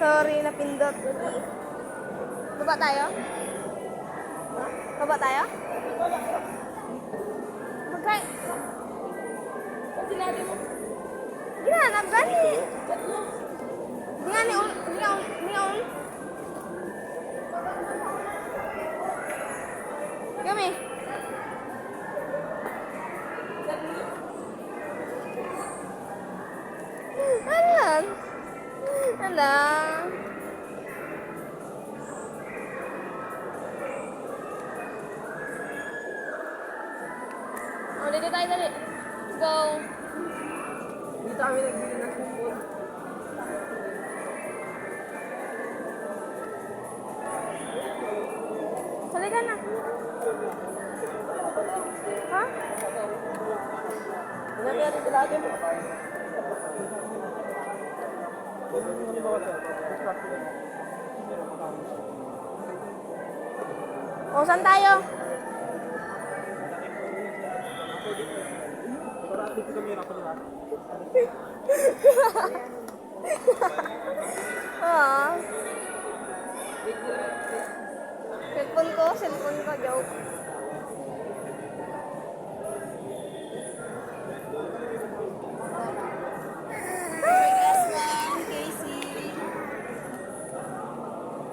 Sorry, napindot. Baba tayo? Baba tayo? Magkay. Sinabi mo. Ginanap gani. Gani ul. Kami. Alam. Alam. Oh, dito tayo dali. Let's go. Dito kami nagbili ng kupon. Halika na. Ha? Nangyari sa lagi mo. O, saan tayo? Ah. Cellphone ko, joke.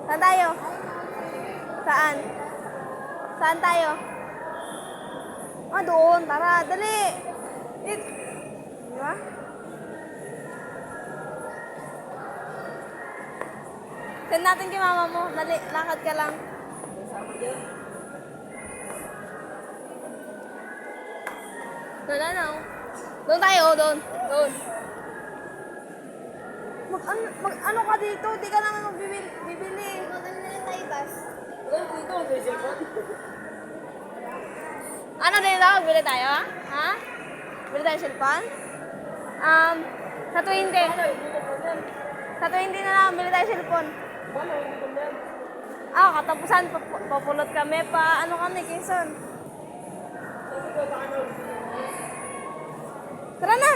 Saan tayo? Saan? Saan tayo? Ah, doon. Tara, dali. Di ba? Send natin kay mama mo. Dali, lakad ka lang. No. Doon tayo, doon. Doon. Ano ka dito? Di ka naman magbibili. Maganda na tayo, bas. Dito, may cellphone. Ano dito? Bili tayo, ha? Bili tayo cellphone? Sa 20. Sa 20 na lang, bili tayo cellphone. Katapusan, papulot kami pa. Ano kami, Quezon? Tara na!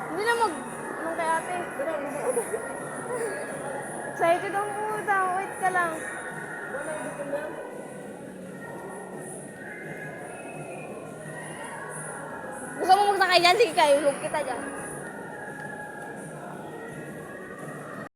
Hindi na mag kay ate. Excited ang puta. Wait ka lang. Gusto mo magsakay dyan? Sige kayo. Hulog kita dyan.